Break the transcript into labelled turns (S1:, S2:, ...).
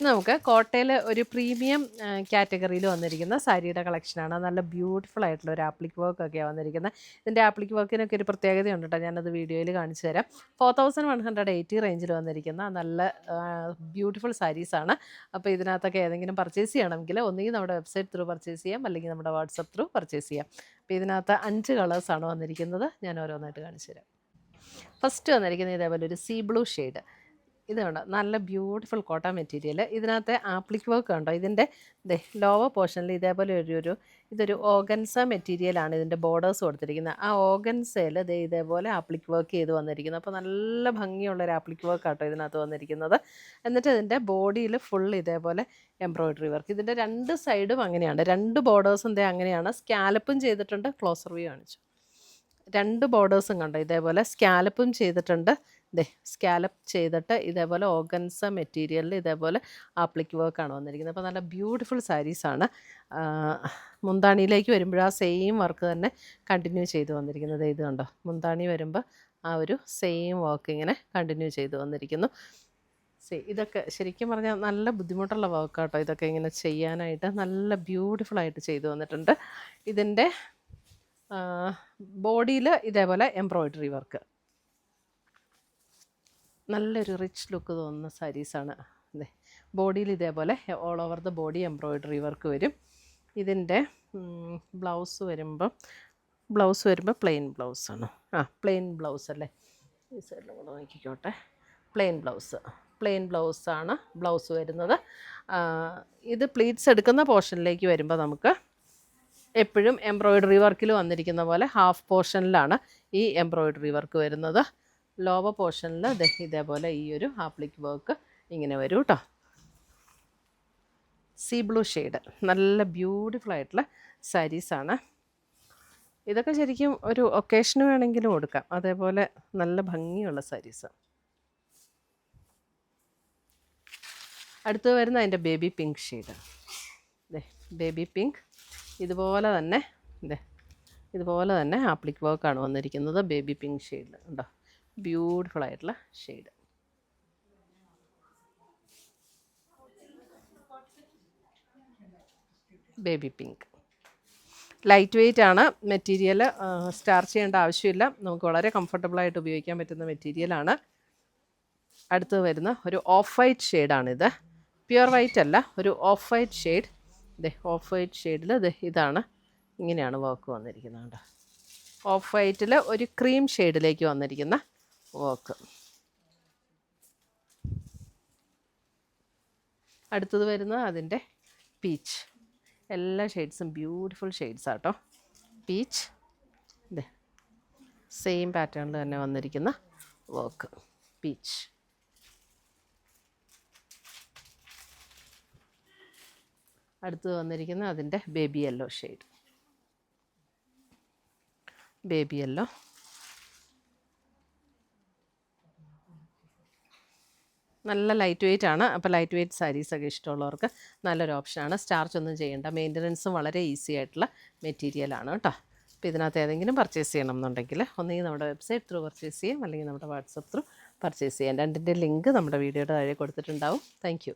S1: നമുക്ക് കോട്ടയിൽ ഒരു പ്രീമിയം കാറ്റഗറിയിൽ വന്നിരിക്കുന്ന സാരിയുടെ കളക്ഷനാണ്. നല്ല ബ്യൂട്ടിഫുൾ ആയിട്ടുള്ള ഒരു ആപ്ലിക് വർക്ക് ഒക്കെയാണ് വന്നിരിക്കുന്നത്. ഇതിൻ്റെ ആപ്ലിക് വർക്കിനൊക്കെ ഒരു പ്രത്യേകതയുണ്ട് കേട്ടോ, ഞാനത് വീഡിയോയിൽ കാണിച്ചു തരാം. 4180 റേഞ്ചിൽ വന്നിരിക്കുന്ന നല്ല ബ്യൂട്ടിഫുൾ സാരീസാണ്. അപ്പോൾ ഇതിനകത്തൊക്കെ ഏതെങ്കിലും പർച്ചേസ് ചെയ്യണമെങ്കിൽ ഒന്നുകിൽ നമ്മുടെ വെബ്സൈറ്റ് ത്രൂ പർച്ചേസ് ചെയ്യാം, അല്ലെങ്കിൽ നമ്മുടെ വാട്സപ്പ് ത്രൂ പർച്ചേസ് ചെയ്യാം. അപ്പോൾ ഇതിനകത്ത് 5 കളേഴ്സാണ് വന്നിരിക്കുന്നത്. ഞാൻ ഓരോന്നായിട്ട് കാണിച്ചു തരാം. ഫസ്റ്റ് വന്നിരിക്കുന്നത് ഇതേപോലെ ഒരു സീ ബ്ലൂ ഷെയ്ഡ്. ഇതുണ്ട്, നല്ല ബ്യൂട്ടിഫുൾ കോട്ടൺ മെറ്റീരിയൽ. ഇതിനകത്ത് ആപ്ലിക് വർക്ക് ഉണ്ടോ, ഇതിൻ്റെ ലോവർ പോർഷനിൽ ഇതേപോലെ ഇതൊരു ഓർഗൻസ മെറ്റീരിയലാണ് ഇതിൻ്റെ ബോർഡേഴ്സ് കൊടുത്തിരിക്കുന്നത്. ആ ഓർഗൻസയിൽ ഇതേപോലെ ആപ്ലിക് വർക്ക് ചെയ്ത് വന്നിരിക്കുന്നത്. അപ്പോൾ നല്ല ഭംഗിയുള്ളൊരു ആപ്ലിക് വർക്ക് ആട്ടോ ഇതിനകത്ത് വന്നിരിക്കുന്നത്. എന്നിട്ട് ഇതിൻ്റെ ബോഡിയിൽ ഫുൾ ഇതേപോലെ എംബ്രോയ്ഡറി വർക്ക്. ഇതിൻ്റെ 2 സൈഡും അങ്ങനെയാണ്, 2 ബോർഡേഴ്സും അങ്ങനെയാണ്. സ്കാലപ്പും ചെയ്തിട്ടുണ്ട്. ക്ലോസർ വ്യൂ കാണിച്ചു. 2 ബോർഡേഴ്സും കണ്ടോ ഇതേപോലെ സ്കാലപ്പും ചെയ്തിട്ടുണ്ട്. സ്കാലപ്പ് ചെയ്തിട്ട് ഇതേപോലെ ഓർഗൻസ മെറ്റീരിയലിൽ ഇതേപോലെ ആപ്ലിക് വർക്കാണ് വന്നിരിക്കുന്നത്. അപ്പോൾ നല്ല ബ്യൂട്ടിഫുൾ സാരീസാണ്. മുന്താണിയിലേക്ക് വരുമ്പോൾ ആ സെയിം വർക്ക് തന്നെ കണ്ടിന്യൂ ചെയ്ത് വന്നിരിക്കുന്നത്. ഇത് കണ്ടോ, മുന്താണി വരുമ്പോൾ ആ ഒരു സെയിം വർക്ക് ഇങ്ങനെ കണ്ടിന്യൂ ചെയ്ത് വന്നിരിക്കുന്നു. ഇതൊക്കെ ശരിക്കും പറഞ്ഞാൽ നല്ല ബുദ്ധിമുട്ടുള്ള വർക്കാട്ടോ. ഇതൊക്കെ ഇങ്ങനെ ചെയ്യാനായിട്ട് നല്ല ബ്യൂട്ടിഫുള്ളായിട്ട് ചെയ്തു വന്നിട്ടുണ്ട്. ഇതിൻ്റെ ബോഡിയിൽ ഇതേപോലെ എംബ്രോയ്ഡറി വർക്ക്, നല്ലൊരു റിച്ച് ലുക്ക് തോന്നുന്ന സാരീസാണ്. ബോഡിയിൽ ഇതേപോലെ all over the body embroidery work വരും. ഇതിൻ്റെ ബ്ലൗസ് വരുമ്പോൾ പ്ലെയിൻ ബ്ലൗസാണ്. പ്ലെയിൻ ബ്ലൗസ് അല്ലേ, ഈ സൈഡിൽ കൂടെ നോക്കിക്കോട്ടെ. പ്ലെയിൻ ബ്ലൗസാണ് ബ്ലൗസ് വരുന്നത്. ഇത് പ്ലീറ്റ്സ് എടുക്കുന്ന പോർഷനിലേക്ക് വരുമ്പോൾ നമുക്ക് എപ്പോഴും എംബ്രോയ്ഡറി വർക്കിൽ വന്നിരിക്കുന്ന പോലെ ഹാഫ് പോർഷനിലാണ് ഈ എംബ്രോയ്ഡറി വർക്ക് വരുന്നത്. ലോവർ പോർഷനിൽ ഇതേപോലെ ഈ ഒരു ആപ്ലിക് വർക്ക് ഇങ്ങനെ വരും കേട്ടോ. സീ ബ്ലൂ ഷെയ്ഡ്, നല്ല ബ്യൂട്ടിഫുൾ ആയിട്ടുള്ള സാരീസാണ്. ഇതൊക്കെ ശരിക്കും ഒരു ഒക്കേഷന് വേണമെങ്കിലും കൊടുക്കാം, അതേപോലെ നല്ല ഭംഗിയുള്ള സാരീസ്. അടുത്ത് വരുന്ന അതിൻ്റെ baby pink shade. Baby pink ഇതുപോലെ തന്നെ ആപ്ലിക് വർക്കാണ് വന്നിരിക്കുന്നത്. ബേബി പിങ്ക് ഷെയ്ഡിൽ ഉണ്ടോ, ബ്യൂട്ടിഫുൾ ആയിട്ടുള്ള shade. Baby pink light weight ആണ് മെറ്റീരിയൽ, സ്റ്റാർച്ച് ചെയ്യേണ്ട ആവശ്യമില്ല. നമുക്ക് വളരെ കംഫർട്ടബിളായിട്ട് ഉപയോഗിക്കാൻ പറ്റുന്ന മെറ്റീരിയലാണ്. അടുത്ത് വരുന്ന ഒരു ഓഫ് വൈറ്റ് ഷെയ്ഡാണിത്. പ്യുവർ വൈറ്റ് അല്ല, ഒരു of white shade. Of white ഷെയ്ഡിൽ ഇതാണ്, ഇങ്ങനെയാണ് വർക്ക് വന്നിരിക്കുന്നത്. ഓഫ് വൈറ്റിൽ ഒരു ക്രീം ഷെയ്ഡിലേക്ക് വന്നിരിക്കുന്ന വർക്ക്. അടുത്തത് വരുന്നത് അതിൻ്റെ പീച്ച്. എല്ലാ ഷെയ്ഡ്സും ബ്യൂട്ടിഫുൾ ഷെയ്ഡ്സ് ആട്ടോ. പീച്ച് സെയിം പാറ്റേണിൽ തന്നെ വന്നിരിക്കുന്ന വർക്ക്, പീച്ച്. അടുത്ത് വന്നിരിക്കുന്ന അതിൻ്റെ baby yellow shade. Baby yellow നല്ല ലൈറ്റ് വെയ്റ്റ് ആണ്. അപ്പോൾ ലൈറ്റ് വെയ്റ്റ് സാരീസൊക്കെ ഇഷ്ടമുള്ളവർക്ക് നല്ലൊരു ഓപ്ഷനാണ്. സ്റ്റാർച്ച് ഒന്നും ചെയ്യേണ്ട, മെയിൻ്റനൻസും വളരെ ഈസി ആയിട്ടുള്ള മെറ്റീരിയലാണ് കേട്ടോ. അപ്പോൾ ഇതിനകത്ത് ഏതെങ്കിലും പർച്ചേസ് ചെയ്യണം എന്നുണ്ടെങ്കിൽ ഒന്നുകിൽ നമ്മുടെ വെബ്സൈറ്റ് ത്രൂ പർച്ചേസ് ചെയ്യാം, അല്ലെങ്കിൽ നമ്മുടെ വാട്സപ്പ് ത്രൂ പർച്ചേസ് ചെയ്യാം. രണ്ടിൻ്റെ ലിങ്ക് നമ്മുടെ വീഡിയോയുടെ താഴെ കൊടുത്തിട്ടുണ്ടാവും. Thank U.